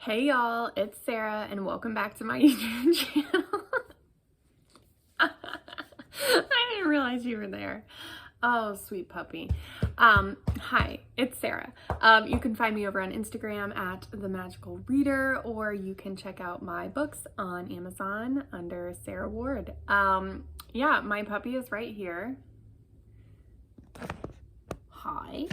Hey y'all, it's Sarah and welcome back to my YouTube channel. I didn't realize you were there. Oh, sweet puppy. Hi, it's Sarah. You can find me over on Instagram at themagicalreader, or you can check out my books on Amazon under Sarah Ward. Yeah, my puppy is right here. Hi.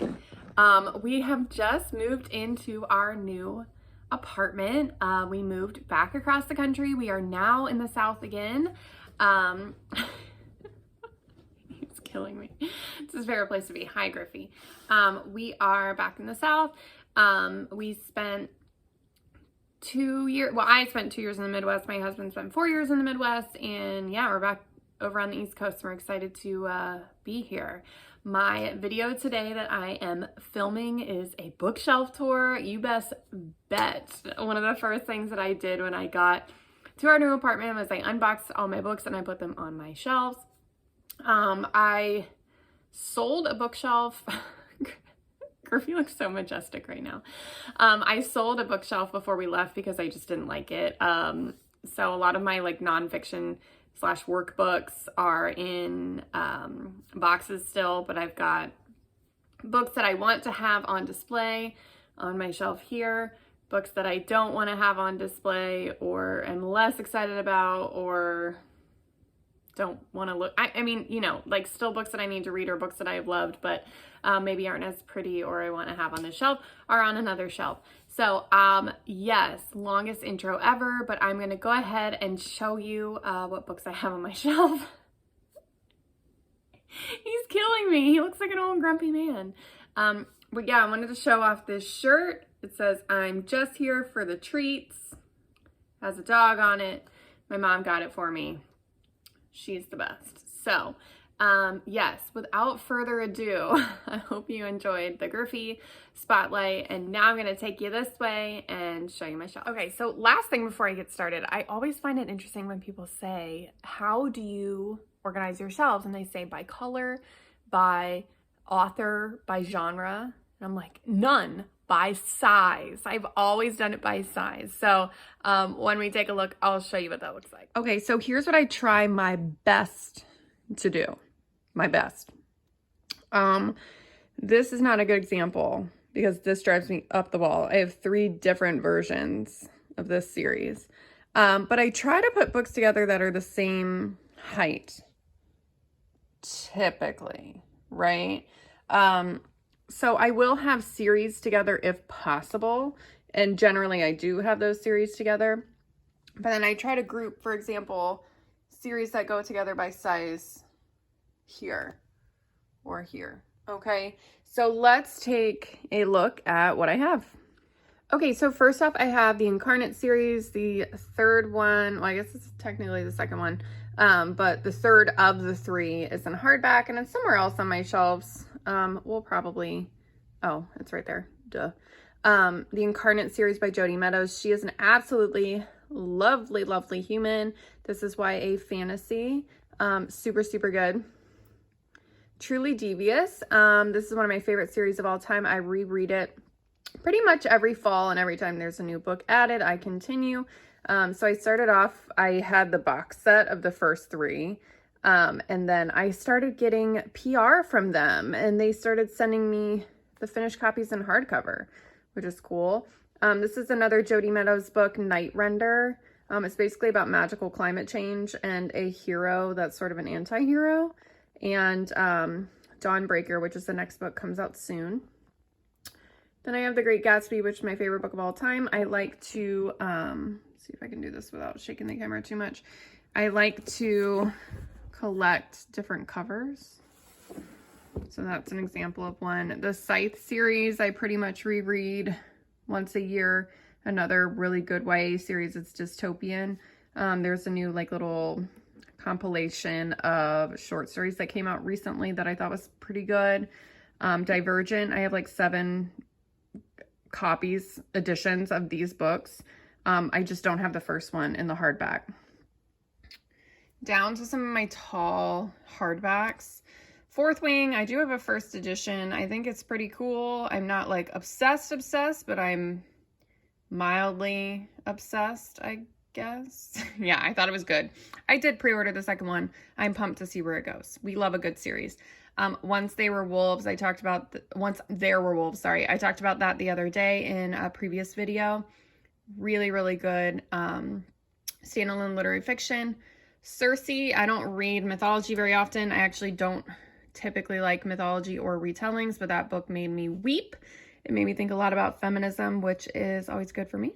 We have just moved into our new apartment. We moved back across the country. We are now in the South again. He's killing me. It's his favorite place to be. Hi, Griffey. We are back in the South. We spent 2 years, well, I spent 2 years in the Midwest. My husband spent 4 years in the Midwest, and yeah, we're back over on the East Coast. We're excited to be here. My video today that I am filming is a bookshelf tour. You best bet. One of the first things that I did when I got to our new apartment was I unboxed all my books and I put them on my shelves. I sold a bookshelf. Griffey looks so majestic right now. I sold a bookshelf before we left because I just didn't like it. So a lot of my like nonfiction / workbooks are in boxes still, but I've got books that I want to have on display on my shelf here, books that I don't want to have on display or am less excited about or don't want to look. I mean, you know, like still books that I need to read or books that I've loved, but maybe aren't as pretty or I want to have on the shelf are on another shelf. So yes, longest intro ever, but I'm going to go ahead and show you what books I have on my shelf. He's killing me. He looks like an old grumpy man. But yeah, I wanted to show off this shirt. It says, "I'm just here for the treats." Has a dog on it. My mom got it for me. She's the best. So, yes, without further ado, I hope you enjoyed the Griffey spotlight, and now I'm going to take you this way and show you my shelf. Okay, so last thing before I get started, I always find it interesting when people say, how do you organize your shelves? And they say by color, by author, by genre. And I'm like, none. By size. I've always done it by size. So when we take a look, I'll show you what that looks like. Okay, so here's what I try my best to do. My best. This is not a good example because this drives me up the wall. I have 3 different versions of this series. But I try to put books together that are the same height. Typically, right? So I will have series together if possible. And generally I do have those series together. But then I try to group, for example, series that go together by size here or here. Okay, so let's take a look at what I have. Okay, so first off, I have the Incarnate series, the third one. Well, I guess it's technically the second one. But the third of the 3 is in hardback and it's somewhere else on my shelves. We'll probably, oh, it's right there. Duh. The Incarnate series by Jodi Meadows. She is an absolutely lovely, lovely human. This is YA fantasy. Super, super good. Truly Devious. This is one of my favorite series of all time. I reread it pretty much every fall, and every time there's a new book added, I continue. So I started off, I had the box set of the first 3. And then I started getting PR from them and they started sending me the finished copies in hardcover, which is cool. This is another Jodi Meadows book, Night Render. It's basically about magical climate change and a hero that's sort of an anti-hero. And Dawnbreaker, which is the next book, comes out soon. Then I have The Great Gatsby, which is my favorite book of all time. I like to, see if I can do this without shaking the camera too much. I like to collect different covers. So that's an example of one. The Scythe series, I pretty much reread once a year. Another really good YA series, it's dystopian. There's a new like little compilation of short stories that came out recently that I thought was pretty good. Divergent, I have like 7 editions of these books. I just don't have the first one in the hardback. Down to some of my tall hardbacks. Fourth Wing, I do have a first edition. I think it's pretty cool. I'm not like obsessed, but I'm mildly obsessed, I guess. Yeah, I thought it was good. I did pre-order the second one. I'm pumped to see where it goes. We love a good series. Once They Were Wolves, I talked about, Once There Were Wolves, sorry. I talked about that the other day in a previous video. Really, really good standalone literary fiction. Circe, I don't read mythology very often. I actually don't typically like mythology or retellings, but that book made me weep. It made me think a lot about feminism, which is always good for me.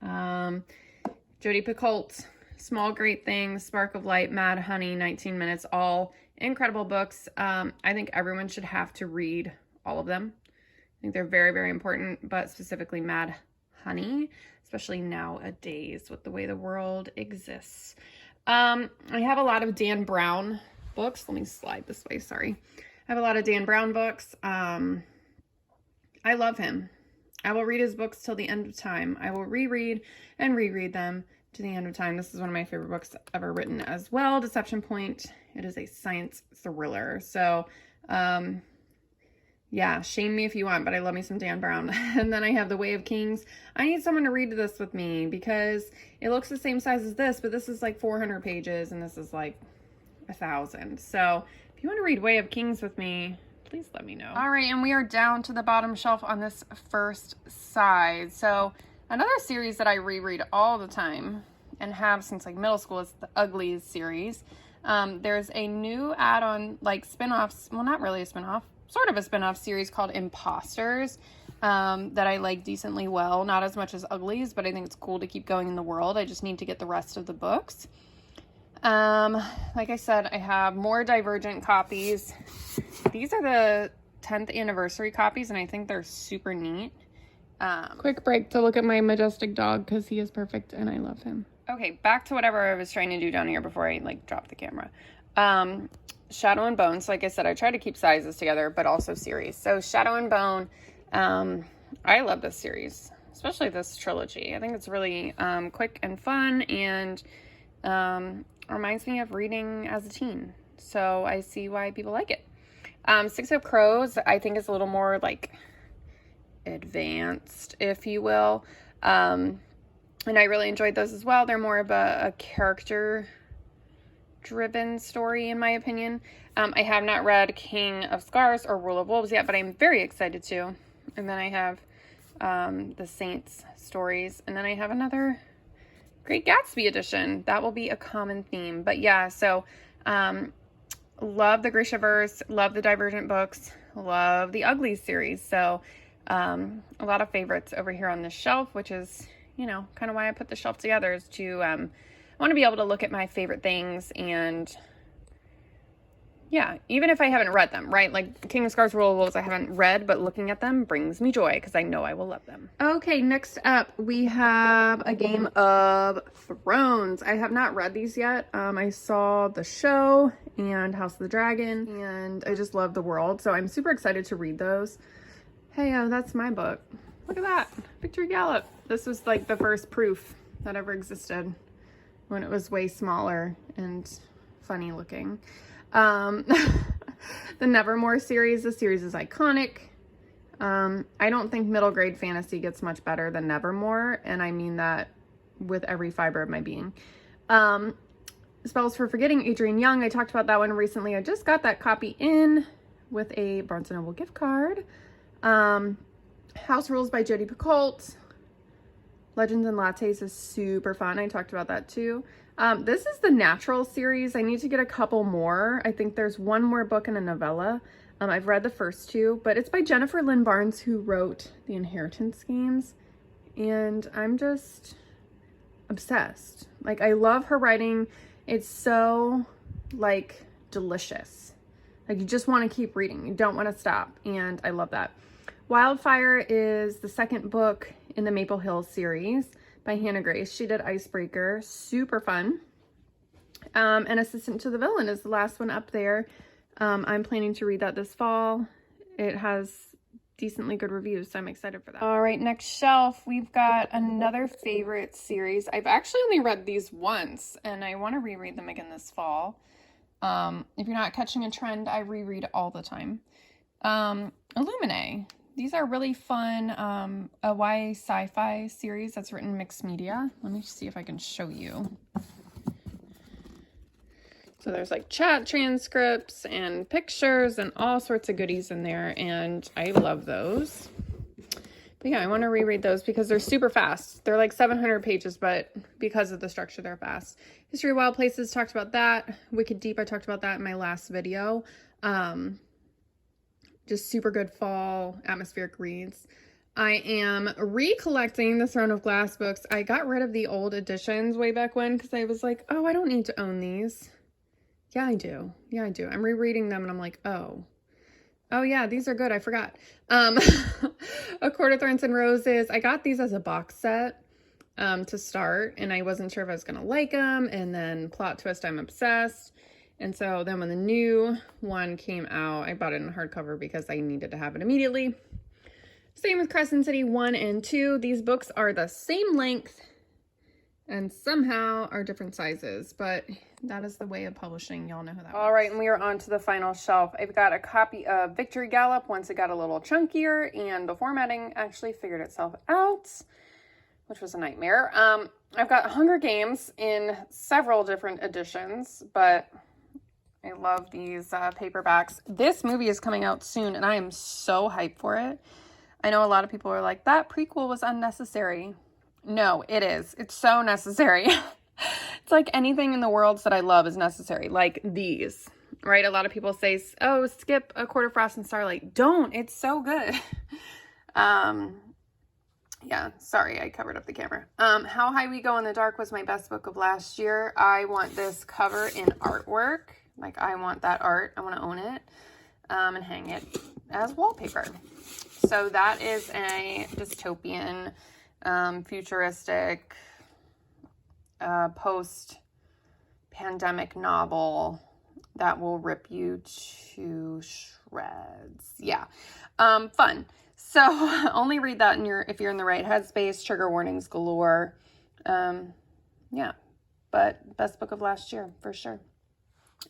Jodi Picoult, Small Great Things, Spark of Light, Mad Honey, 19 Minutes, all incredible books. I think everyone should have to read all of them. I think they're very, very important, but specifically Mad Honey, especially nowadays with the way the world exists. I have a lot of Dan Brown books. Let me slide this way, sorry. I have a lot of Dan Brown books. I love him. I will read his books till the end of time. I will reread and reread them to the end of time. This is one of my favorite books ever written as well, Deception Point. It is a science thriller. So, yeah, shame me if you want, but I love me some Dan Brown. And then I have The Way of Kings. I need someone to read this with me because it looks the same size as this, but this is like 400 pages and this is like 1,000. So if you want to read Way of Kings with me, please let me know. All right, and we are down to the bottom shelf on this first side. So another series that I reread all the time and have since like middle school is the Uglies series. There's a new add-on, like spin-offs, well, not really a spin-off, sort of a spin-off series called Imposters that I like decently well. Not as much as Uglies, but I think it's cool to keep going in the world. I just need to get the rest of the books. Like I said, I have more Divergent copies. These are the 10th anniversary copies, and I think they're super neat. Quick break to look at my majestic dog because he is perfect and I love him. Okay, back to whatever I was trying to do down here before I like dropped the camera. Shadow and Bone. So like I said, I try to keep sizes together, but also series. So Shadow and Bone, I love this series, especially this trilogy. I think it's really quick and fun and reminds me of reading as a teen. So I see why people like it. Six of Crows, I think is a little more like advanced, if you will. And I really enjoyed those as well. They're more of a character driven story in my opinion. I have not read King of Scars or Rule of Wolves yet, but I'm very excited to. And then I have the Saints stories, and then I have another Great Gatsby edition. That will be a common theme. But yeah, so love the Grishaverse, love the Divergent books, love the Uglies series. So a lot of favorites over here on this shelf, which is, you know, kind of why I put the shelf together, is to I want to be able to look at my favorite things and yeah, even if I haven't read them, right? Like King of Scars, Rule of Wolves, I haven't read, but looking at them brings me joy because I know I will love them. Okay, next up we have a Game of Thrones. I have not read these yet. I saw the show and House of the Dragon, and I just love the world, so I'm super excited to read those. Hey, that's my book. Look at that, Victory Gallop. This was like the first proof that ever existed when it was way smaller and funny looking. The Nevermore series, the series is iconic. I don't think middle grade fantasy gets much better than Nevermore, and I mean that with every fiber of my being. Spells for Forgetting, Adrienne Young, I talked about that one recently. I just got that copy in with a Barnes & Noble gift card. House Rules by Jodi Picoult. Legends and Lattes is super fun. I talked about that too. This is the Natural series. I need to get a couple more. I think there's one more book and a novella. I've read the first two, but it's by Jennifer Lynn Barnes, who wrote The Inheritance Games, and I'm just obsessed. Like, I love her writing. It's so like delicious. Like, you just want to keep reading. You don't want to stop, and I love that. Wildfire is the second book in the Maple Hills series by Hannah Grace. She did Icebreaker, super fun. And Assistant to the Villain is the last one up there. I'm planning to read that this fall. It has decently good reviews, so I'm excited for that. All right, next shelf, we've got another favorite series. I've actually only read these once, and I want to reread them again this fall. If you're not catching a trend, I reread all the time. Illuminae. these are really fun, a YA sci-fi series that's written mixed media. Let me see if I can show you. So there's like chat transcripts and pictures and all sorts of goodies in there, and I love those. But yeah, I want to reread those because they're super fast. They're like 700 pages, but because of the structure, they're fast. History of Wild Places, talked about that. Wicked Deep, I talked about that in my last video. Just super good fall atmospheric reads. I am recollecting the Throne of Glass books. I got rid of the old editions way back when because I was like, oh, I don't need to own these. Yeah, I do. Yeah, I do. I'm rereading them and I'm like, oh yeah, these are good. I forgot. A Court of Thorns and Roses. I got these as a box set to start, and I wasn't sure if I was going to like them. And then plot twist, I'm obsessed. And so then when the new one came out, I bought it in hardcover because I needed to have it immediately. Same with Crescent City 1 and 2. These books are the same length and somehow are different sizes, but that is the way of publishing. Y'all know how that works. All right, and we are on to the final shelf. I've got a copy of Victory Gallop once it got a little chunkier and the formatting actually figured itself out, which was a nightmare. I've got Hunger Games in several different editions, but I love these paperbacks. This movie is coming out soon, and I am so hyped for it. I know a lot of people are like, that prequel was unnecessary. No, it is. It's so necessary. It's like anything in the worlds that I love is necessary. Like these, right? A lot of people say, oh, skip A Court of Frost and Starlight. Don't. It's so good. Yeah, sorry, I covered up the camera. How High We Go in the Dark was my best book of last year. I want this cover in artwork. Like, I want that art. I want to own it and hang it as wallpaper. So that is a dystopian, futuristic, post-pandemic novel that will rip you to shreds. Yeah, fun. So only read that if you're in the right headspace. Trigger warnings galore. Yeah, but best book of last year for sure.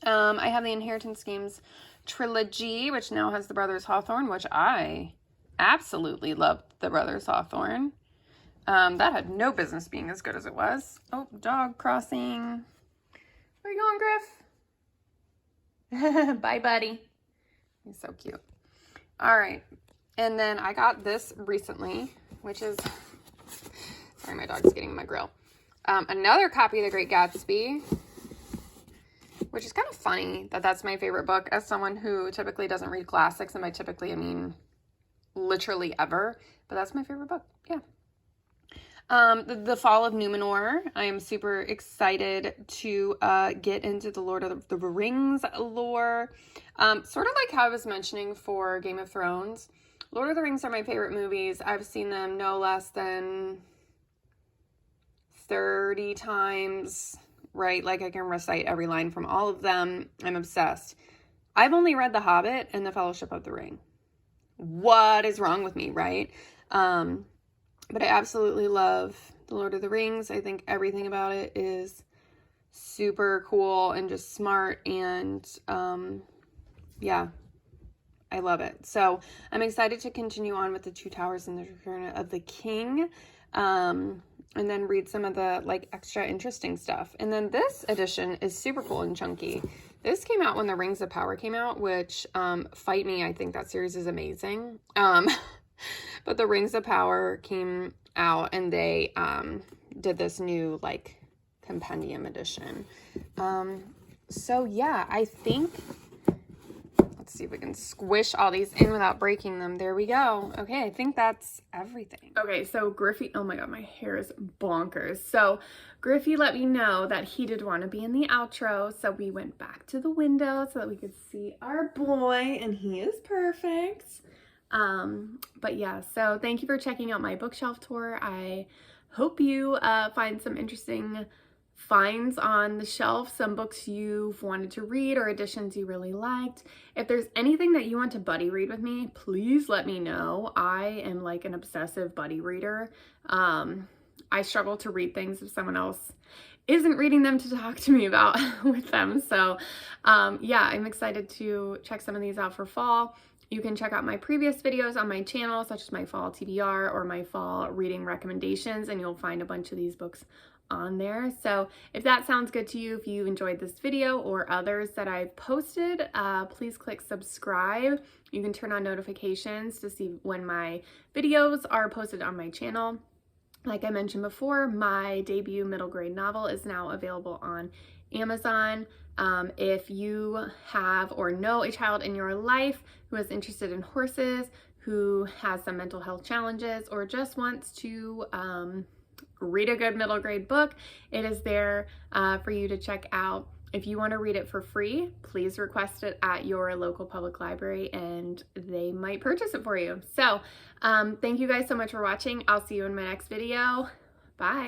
I have the Inheritance Games trilogy, which now has the Brothers Hawthorne, which I absolutely loved. The Brothers Hawthorne. That had no business being as good as it was. Oh, dog crossing. Where you going, Griff? Bye, buddy. He's so cute. All right. And then I got this recently, which is, sorry, my dog's getting in my grill. Another copy of The Great Gatsby, which is kind of funny that that's my favorite book as someone who typically doesn't read classics. And by typically, I mean literally ever, but that's my favorite book. Yeah. The Fall of Numenor. I am super excited to get into the Lord of the Rings lore. Sort of like how I was mentioning for Game of Thrones. Lord of the Rings are my favorite movies. I've seen them no less than 30 times, right? Like I can recite every line from all of them. I'm obsessed. I've only read The Hobbit and The Fellowship of the Ring. What is wrong with me, right? But I absolutely love The Lord of the Rings. I think everything about it is super cool and just smart. And yeah, I love it. So I'm excited to continue on with The Two Towers and The Return of the King. And then read some of the like extra interesting stuff. And then this edition is super cool and chunky. This came out when The Rings of Power came out, which fight me. I think that series is amazing. But The Rings of Power came out and they did this new like compendium edition. So yeah, I think, let's see if we can squish all these in without breaking them. There we go. Okay, I think that's everything. Okay, so Griffey, oh my god, my hair is bonkers. So Griffey let me know that he did want to be in the outro, so we went back to the window so that we could see our boy, and he is perfect. But yeah, so thank you for checking out my bookshelf tour. I hope you find some interesting finds on the shelf, some books you've wanted to read or editions you really liked. If there's anything that you want to buddy read with me, please let me know. I am like an obsessive buddy reader. I struggle to read things if someone else isn't reading them to talk to me about with them. So yeah, I'm excited to check some of these out for fall. You can check out my previous videos on my channel, such as my fall TBR or my fall reading recommendations, and you'll find a bunch of these books on there. So if that sounds good to you, if you enjoyed this video or others that I've posted, please click subscribe. You can turn on notifications to see when my videos are posted on my channel. Like I mentioned before, my debut middle grade novel is now available on Amazon. If you have or know a child in your life who is interested in horses, who has some mental health challenges, or just wants to read a good middle grade book, it is there for you to check out. If you want to read it for free, please request it at your local public library and they might purchase it for you. So thank you guys so much for watching. I'll see you in my next video. Bye.